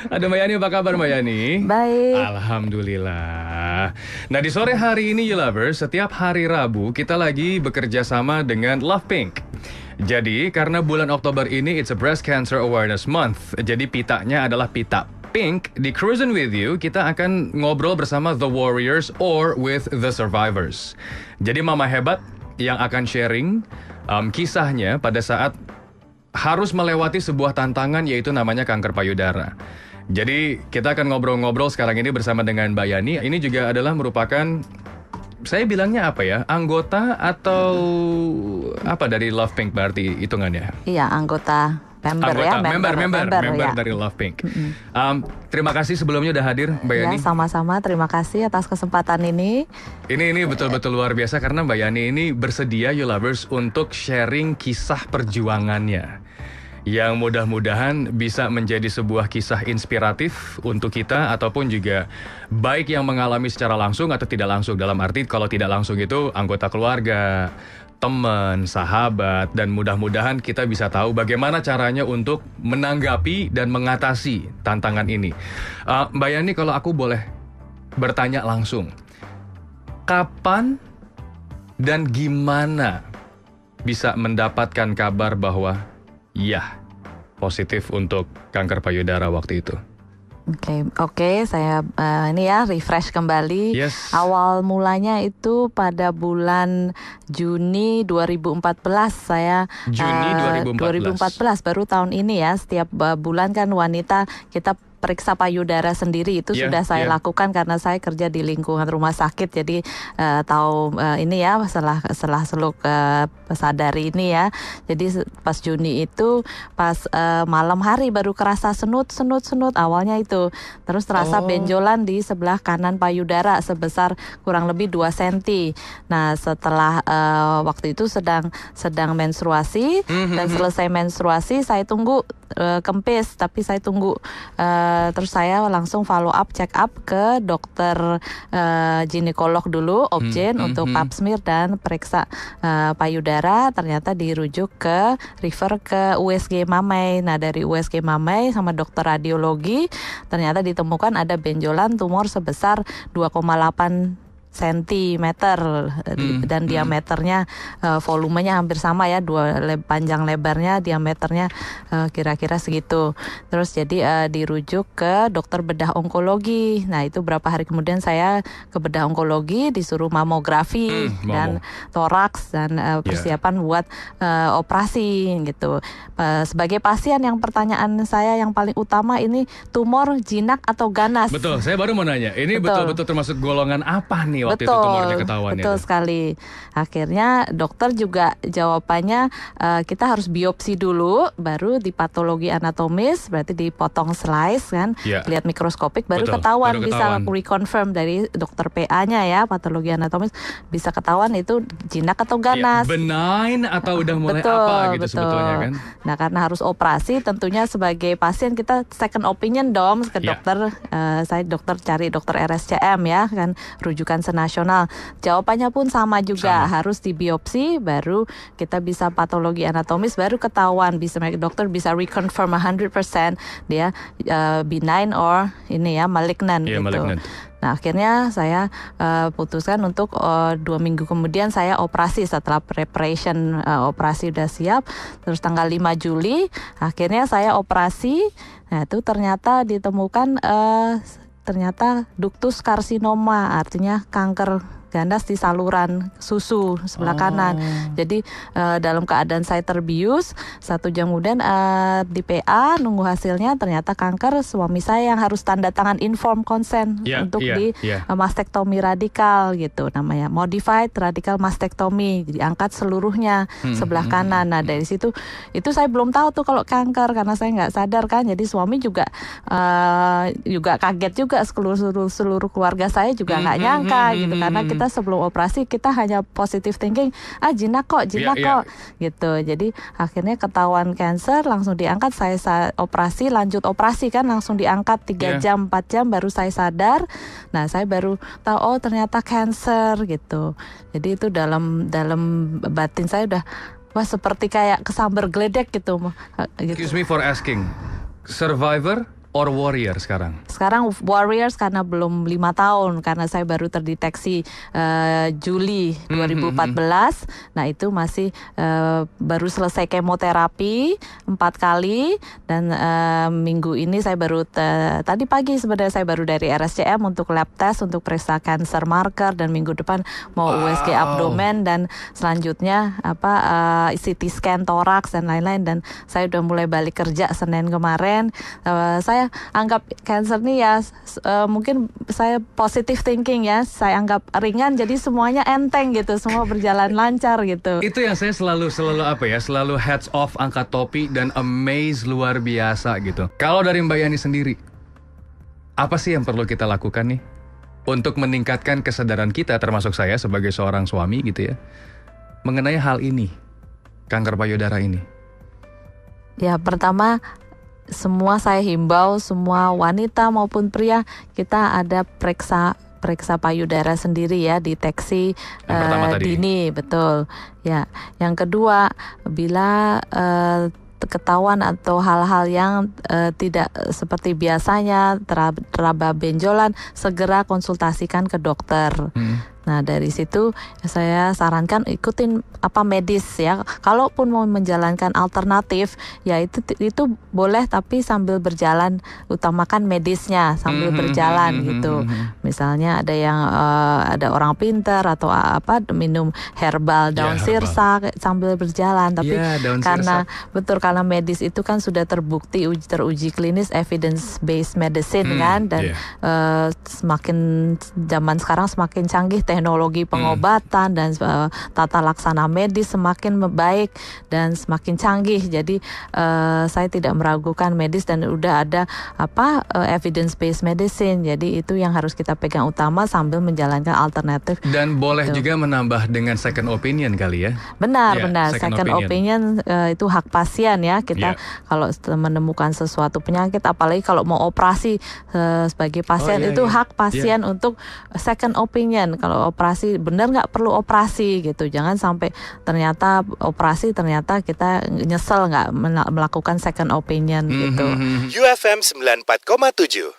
Ada Mbak Yani, apa kabar Mbak Yani? Baik. Alhamdulillah. Nah di sore hari ini You Lovers, setiap hari Rabu kita lagi bekerja sama dengan Love Pink. Jadi karena bulan Oktober ini it's a Breast Cancer Awareness Month, jadi pitanya adalah pita Pink. Di Cruisin' With You kita akan ngobrol bersama The Warriors or with the Survivors. Jadi mama hebat yang akan sharing kisahnya pada saat harus melewati sebuah tantangan yaitu namanya kanker payudara. Jadi kita akan ngobrol-ngobrol sekarang ini bersama dengan Mbak Yani. Ini juga adalah merupakan, saya bilangnya apa ya, anggota atau apa dari Love Pink berarti hitungannya? Iya, anggota member ya. Dari Love Pink. Terima kasih sebelumnya udah hadir Mbak Yani. Ya, sama-sama. Terima kasih atas kesempatan ini. Ini betul-betul luar biasa karena Mbak Yani ini bersedia You Lovers untuk sharing kisah perjuangannya, yang mudah-mudahan bisa menjadi sebuah kisah inspiratif untuk kita ataupun juga baik yang mengalami secara langsung atau tidak langsung. Dalam arti kalau tidak langsung itu anggota keluarga, teman, sahabat, dan mudah-mudahan kita bisa tahu bagaimana caranya untuk menanggapi dan mengatasi tantangan ini. Mbak Yani, kalau aku boleh bertanya langsung, kapan dan gimana bisa mendapatkan kabar bahwa ya, positif untuk kanker payudara waktu itu? Oke, saya ini ya refresh kembali. Yes. Awal mulanya itu pada bulan Juni 2014 saya. Juni 2014. Baru tahun ini ya. Setiap bulan kan wanita kita periksa payudara sendiri itu sudah saya lakukan karena saya kerja di lingkungan rumah sakit, jadi tahu ini ya setelah seluk sadari ini ya. Jadi pas Juni itu pas malam hari baru kerasa senut awalnya itu, terus terasa benjolan di sebelah kanan payudara sebesar kurang lebih 2 cm. Nah setelah waktu itu sedang menstruasi dan selesai menstruasi saya tunggu kempis, tapi saya tunggu terus saya langsung follow up, check up ke dokter ginekolog dulu, obgyn untuk pap smear dan periksa payudara. Ternyata dirujuk refer ke USG Mamay. Nah dari USG Mamay sama dokter radiologi ternyata ditemukan ada benjolan tumor sebesar 2,8 cm dan diameternya volumenya hampir sama ya, panjang lebarnya diameternya kira-kira segitu. Terus jadi dirujuk ke dokter bedah onkologi. Nah itu berapa hari kemudian saya ke bedah onkologi, disuruh mamografi dan toraks dan persiapan buat operasi gitu. Sebagai pasien yang pertanyaan saya yang paling utama ini tumor jinak atau ganas. Betul, saya baru mau nanya, ini betul-betul termasuk golongan apa nih waktu itu tumornya ketahuan? Betul sekali. Akhirnya dokter juga jawabannya kita harus biopsi dulu, baru di patologi anatomis, berarti dipotong slice kan, lihat mikroskopik, baru ketahuan, bisa reconfirm dari dokter PA-nya ya, patologi anatomis, bisa ketahuan itu jinak atau ganas. Benign atau udah mulai apa gitu sebetulnya kan? Nah karena harus operasi, tentunya sebagai pasien kita second opinion dong ke dokter. Saya cari dokter RSCM ya kan, rujukan nasional. Jawabannya pun sama juga, harus dibiopsi baru kita bisa patologi anatomis, baru ketahuan, bisa dokter bisa reconfirm 100% dia benign or ini ya malignant gitu. Malignant. Nah akhirnya saya putuskan untuk 2 minggu kemudian saya operasi. Setelah preparation operasi udah siap, terus tanggal 5 Juli akhirnya saya operasi. Nah itu ternyata ditemukan ternyata ductus carcinoma, artinya kanker ganas di saluran susu sebelah kanan. Jadi dalam keadaan saya terbius, 1 jam kemudian di PA nunggu hasilnya, ternyata kanker. Suami saya yang harus tanda tangan informed consent untuk mastektomi radikal gitu namanya, modified radical mastektomi, diangkat seluruhnya sebelah kanan. Nah dari situ itu saya belum tahu tuh kalau kanker karena saya nggak sadar kan. Jadi suami juga kaget juga, seluruh keluarga saya juga nggak nyangka gitu, karena kita sebelum operasi kita hanya positive thinking, jinak kok gitu. Jadi akhirnya ketahuan cancer, langsung diangkat. Saya operasi, lanjut operasi kan, langsung diangkat 3 jam 4 jam baru saya sadar. Nah saya baru tahu ternyata cancer gitu. Jadi itu dalam batin saya udah seperti kayak kesambar geledek gitu. Excuse me for asking, survivor or warrior sekarang? Sekarang warriors karena belum 5 tahun, karena saya baru terdeteksi Juli 2014. Nah itu masih baru selesai kemoterapi 4 kali, dan minggu ini saya baru tadi pagi sebenarnya saya baru dari RSCM untuk lab test untuk periksa cancer marker, dan minggu depan mau USG abdomen, dan selanjutnya CT scan toraks dan lain-lain. Dan saya udah mulai balik kerja Senin kemarin. Saya anggap cancer nih ya, mungkin saya positive thinking ya, saya anggap ringan, jadi semuanya enteng gitu, semua berjalan lancar gitu. Itu yang saya selalu selalu heads off, angkat topi dan amaze luar biasa gitu. Kalau dari Mbak Yani sendiri, apa sih yang perlu kita lakukan nih untuk meningkatkan kesadaran kita, termasuk saya sebagai seorang suami gitu ya, mengenai hal ini, kanker payudara ini? Ya, pertama semua saya himbau, semua wanita maupun pria, kita ada periksa payudara sendiri ya, deteksi dini, betul. Ya, yang kedua, bila ketahuan atau hal-hal yang tidak seperti biasanya, teraba benjolan, segera konsultasikan ke dokter. Nah dari situ saya sarankan ikutin medis ya. Kalaupun mau menjalankan alternatif ya itu boleh, tapi sambil berjalan, utamakan medisnya sambil berjalan gitu. Misalnya ada orang pintar atau minum herbal daun sirsa sambil berjalan, tapi karena medis itu kan sudah teruji klinis, evidence based medicine kan, dan semakin zaman sekarang semakin canggih teknologi pengobatan dan tata laksana medis semakin baik dan semakin canggih. Jadi saya tidak meragukan medis, dan udah ada evidence based medicine. Jadi itu yang harus kita pegang utama sambil menjalankan alternatif. Dan boleh juga menambah dengan second opinion kali ya. Benar. Second opinion itu hak pasien ya. Kita kalau menemukan sesuatu penyakit, apalagi kalau mau operasi sebagai pasien, itu hak pasien untuk second opinion. Kalau operasi benar nggak perlu operasi gitu, jangan sampai ternyata kita nyesel nggak melakukan second opinion gitu. UFM 94,7